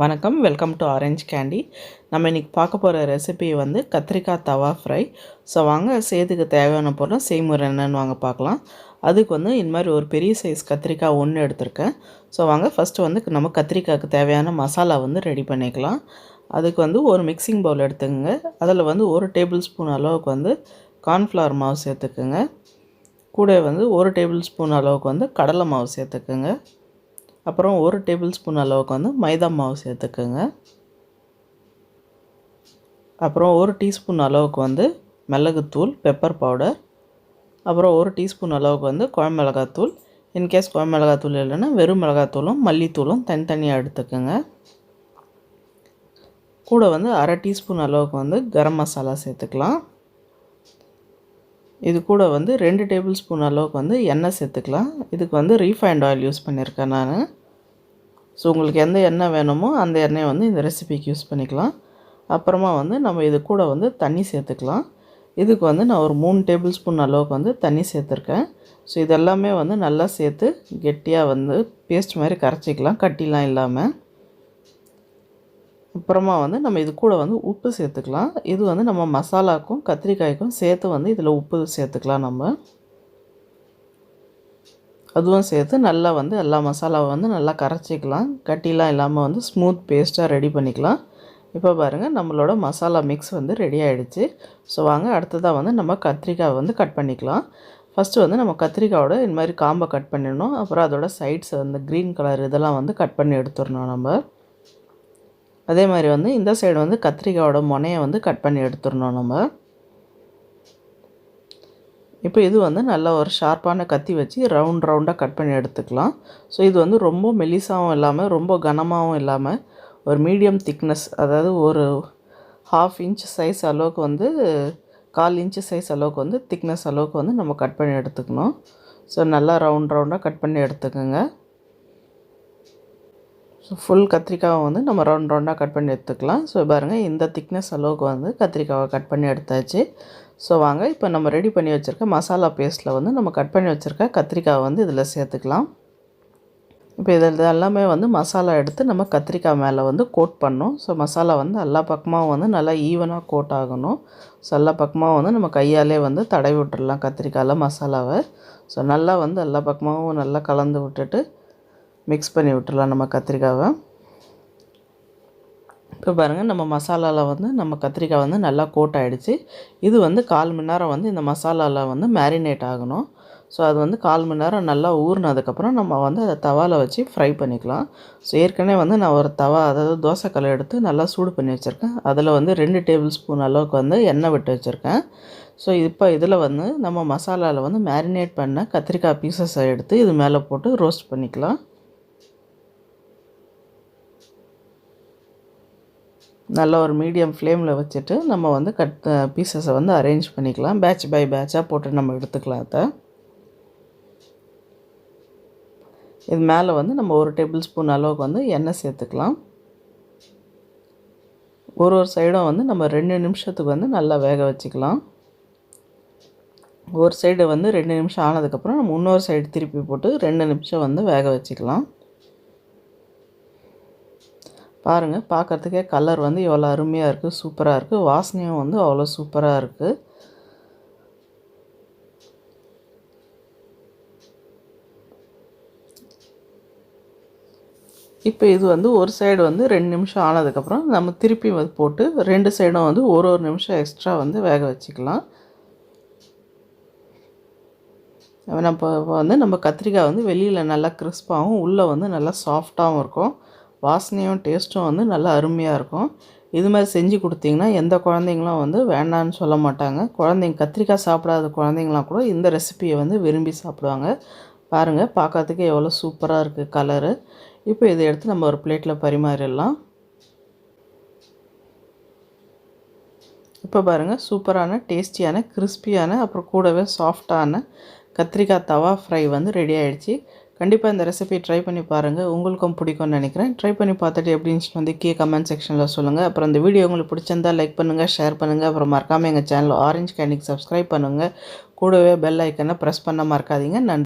வணக்கம், welcome to orange candy. நம்ம இன்றைக்கி பார்க்க போகிற ரெசிபி வந்து கத்திரிக்காய் தவா ஃப்ரை. ஸோ வாங்க செய்யறதுக்கு தேவையான பொருள் செய்முறை என்னென்னு வாங்க பார்க்கலாம். அதுக்கு வந்து இந்த மாதிரி ஒரு பெரிய சைஸ் கத்திரிக்காய் ஒன்று எடுத்திருக்கேன். ஸோ வாங்க ஃபஸ்ட்டு வந்து நம்ம கத்திரிக்காய்க்கு தேவையான மசாலா வந்து ரெடி பண்ணிக்கலாம். அதுக்கு வந்து ஒரு மிக்சிங் பவுல் எடுத்துக்கோங்க. அதில் வந்து 1 டேபிள் ஸ்பூன் அளவுக்கு வந்து கார்ன்ஃப்ளவர் மாவு சேர்த்துக்குங்க. கூட வந்து 1 டேபிள் ஸ்பூன் அளவுக்கு வந்து கடலை மாவு சேர்த்துக்குங்க. அப்புறம் 1 டேபிள் ஸ்பூன் அளவுக்கு வந்து மைதா மாவு சேர்த்துக்குங்க. அப்புறம் 1 டீஸ்பூன் அளவுக்கு வந்து மிளகுத்தூள், பெப்பர் பவுடர். அப்புறம் 1 டீஸ்பூன் அளவுக்கு வந்து குழம்பு மிளகாத்தூள். இன்கேஸ் குழம்பு மிளகாத்தூள் இல்லைன்னா வெறும் மிளகாத்தூளும் மல்லித்தூளும் தனித்தனியாக எடுத்துக்கோங்க. கூட வந்து அரை டீஸ்பூன் அளவுக்கு வந்து கரம் மசாலா சேர்த்துக்கலாம். இது கூட வந்து 2 டேபிள் ஸ்பூன் அளவுக்கு வந்து எண்ணெய் சேர்த்துக்கலாம். இதுக்கு வந்து ரீஃபைண்ட் ஆயில் யூஸ் பண்ணியிருக்கேன் நான். ஸோ உங்களுக்கு எந்த எண்ணெய் வேணுமோ அந்த எண்ணெயை வந்து இந்த ரெசிபிக்கு யூஸ் பண்ணிக்கலாம். அப்புறமா வந்து நம்ம இது கூட வந்து தண்ணி சேர்த்துக்கலாம். இதுக்கு வந்து நான் ஒரு 3 டேபிள் ஸ்பூன் அளவுக்கு வந்து தண்ணி சேர்த்துருக்கேன். ஸோ இதெல்லாமே வந்து நல்லா சேர்த்து கெட்டியாக வந்து பேஸ்ட் மாதிரி கரைச்சிக்கலாம், கட்டிலாம் இல்லாமல். அப்புறமா வந்து நம்ம இது கூட வந்து உப்பு சேர்த்துக்கலாம். இது வந்து நம்ம மசாலாக்கும் கத்திரிக்காய்க்கும் சேர்த்து வந்து இதில் உப்பு சேர்த்துக்கலாம். நம்ம அதுவும் சேர்த்து நல்லா வந்து எல்லா மசாலாவை வந்து நல்லா கரைச்சிக்கலாம், கட்டிலாம் இல்லாமல் வந்து ஸ்மூத் பேஸ்ட்டாக ரெடி பண்ணிக்கலாம். இப்போ பாருங்கள், நம்மளோட மசாலா மிக்ஸ் வந்து ரெடி ஆகிடுச்சு. ஸோ வாங்க அடுத்ததாக வந்து நம்ம கத்திரிக்காய் வந்து கட் பண்ணிக்கலாம். ஃபஸ்ட்டு வந்து நம்ம கத்திரிக்காயோட இந்த மாதிரி காம்பை கட் பண்ணிடணும். அப்புறம் அதோட சைட்ஸ் வந்து க்ரீன் கலர் இதெல்லாம் வந்து கட் பண்ணி எடுத்துடணும் நம்ம. அதே மாதிரி வந்து இந்த சைடு வந்து கத்திரிக்காயோட முனையை வந்து கட் பண்ணி எடுத்துடணும் நம்ம. இப்போ இது வந்து நல்ல ஒரு ஷார்ப்பான கத்தி வச்சு ரவுண்டாக கட் பண்ணி எடுத்துக்கலாம். ஸோ இது வந்து ரொம்ப மெலிசாகவும் இல்லாமல் ரொம்ப கனமாகவும் இல்லாமல் ஒரு மீடியம் திக்னஸ், அதாவது ஒரு 1/2 இன்ச் சைஸ் அளவுக்கு வந்து 1/4 இன்ச்சு சைஸ் அளவுக்கு வந்து திக்னஸ் அளவுக்கு வந்து நம்ம கட் பண்ணி எடுத்துக்கணும். ஸோ நல்லா ரவுண்டாக கட் பண்ணி எடுத்துக்கோங்க. ஸோ ஃபுல் கத்திரிக்காவை வந்து நம்ம ரவுண்டாக கட் பண்ணி எடுத்துக்கலாம். ஸோ பாருங்கள், இந்த திக்னஸ் அளவுக்கு வந்து கத்திரிக்காவை கட் பண்ணி எடுத்தாச்சு. ஸோ வாங்க இப்போ நம்ம ரெடி பண்ணி வச்சுருக்க மசாலா பேஸ்ட்டில் வந்து நம்ம கட் பண்ணி வச்சுருக்க கத்திரிக்காவை வந்து இதில் சேர்த்துக்கலாம். இப்போ இதில் எல்லாமே வந்து மசாலா எடுத்து நம்ம கத்திரிக்காய் மேலே வந்து கோட் பண்ணணும். ஸோ மசாலா வந்து எல்லா பக்கமாக வந்து நல்லா ஈவனாக கோட் ஆகணும். ஸோ எல்லா பக்கமாக வந்து நம்ம கையாலே வந்து தடவி விட்டுடலாம் கத்திரிக்காயில் மசாலாவை. ஸோ நல்லா வந்து எல்லா பக்கமாகவும் நல்லா கலந்து விட்டுட்டு மிக்ஸ் பண்ணி விட்டுடலாம் நம்ம கத்திரிக்காவை. இப்போ பாருங்கள், நம்ம மசாலாவில் வந்து நம்ம கத்திரிக்காய் வந்து நல்லா கோட் ஆகிடுச்சு. இது வந்து 1/4 மணி நேரம் வந்து இந்த மசாலாவில் வந்து மேரினேட் ஆகணும். ஸோ அது வந்து 1/4 மணி நேரம் நல்லா ஊறினதுக்கப்புறம் நம்ம வந்து அதை தவாவில் வச்சு ஃப்ரை பண்ணிக்கலாம். ஸோ ஏற்கனவே வந்து நான் ஒரு தவா, அதாவது தோசைக்கல்லை எடுத்து நல்லா சூடு பண்ணி வச்சுருக்கேன். அதில் வந்து 2 டேபிள் ஸ்பூன் அளவுக்கு வந்து எண்ணெய் விட்டு வச்சுருக்கேன். ஸோ இப்போ இதில் வந்து நம்ம மசாலாவில் வந்து மேரினேட் பண்ண கத்திரிக்காய் பீசஸை எடுத்து இது மேலே போட்டு ரோஸ்ட் பண்ணிக்கலாம். நல்ல ஒரு மீடியம் ஃப்ளேமில் வச்சுட்டு நம்ம வந்து பீசஸை வந்து அரேஞ்ச் பண்ணிக்கலாம். பேட்ச் பை பேட்சாக போட்டு நம்ம எடுத்துக்கலாம். அதை இது மேலே வந்து நம்ம 1 டேபிள் ஸ்பூன் அளவுக்கு வந்து எண்ணெய் சேர்த்துக்கலாம். ஒரு சைடும் வந்து நம்ம 2 நிமிஷத்துக்கு வந்து நல்லா வேக வச்சுக்கலாம். ஒரு சைடு வந்து 2 நிமிஷம் ஆனதுக்கப்புறம் நம்ம இன்னொரு சைடு திருப்பி போட்டு 2 நிமிஷம் வந்து வேக வச்சுக்கலாம். பாருங்கள், பார்க்குறதுக்கே கலர் வந்து எவ்வளோ அருமையாக இருக்குது, சூப்பராக இருக்குது. வாசனையும் வந்து அவ்வளோ சூப்பராக இருக்குது. இப்போ இது வந்து ஒரு சைடு வந்து 2 நிமிஷம் ஆனதுக்கப்புறம் நம்ம திருப்பி வந்து போட்டு 2 சைடும் வந்து ஒரு நிமிஷம் எக்ஸ்ட்ரா வந்து வேக வச்சுக்கலாம். இப்போ வந்து நம்ம கத்திரிக்காய் வந்து வெளியில் நல்லா கிறிஸ்பாகவும் உள்ளே வந்து நல்லா சாஃப்டாகவும் இருக்கும். வாசனையும் டேஸ்ட்டும் வந்து நல்லா அருமையாக இருக்கும். இது மாதிரி செஞ்சு கொடுத்தீங்கன்னா எந்த குழந்தைங்களும் வந்து வேண்டான்னு சொல்ல மாட்டாங்க. கத்திரிக்காய் சாப்பிடாத குழந்தைங்களாம் கூட இந்த ரெசிபியை வந்து விரும்பி சாப்பிடுவாங்க. பாருங்கள், பார்க்கறதுக்கே எவ்வளோ சூப்பராக இருக்குது கலரு. இப்போ இதை எடுத்து நம்ம ஒரு பிளேட்டில் பரிமாறிடலாம். இப்போ பாருங்கள், சூப்பரான டேஸ்டியான கிறிஸ்பியான அப்புறம் கூடவே சாஃப்டான கத்திரிக்காய் தவா ஃப்ரை வந்து ரெடி ஆகிடுச்சு. கண்டிப்பாக இந்த ரெசிபி ட்ரை பண்ணி பாருங்கள், உங்களுக்கும் பிடிக்கும்னு நினைக்கிறேன். ட்ரை பண்ணி பார்த்துட்டு எப்படின்னு வந்து கமெண்ட் செக்ஷனில் சொல்லுங்கள். அப்புறம் இந்த வீடியோ உங்களுக்கு பிடிச்சிருந்தால் லைக் பண்ணுங்கள், ஷேர் பண்ணுங்கள். அப்புறம் மறக்காமல் எங்கள் சேனல் ஆரஞ்ச் கேண்டிக்கு சப்ஸ்கிரைப் பண்ணுங்கள். கூடவே பெல் ஐக்கனை ப்ரெஸ் பண்ண மறக்காதீங்க. நன்றி.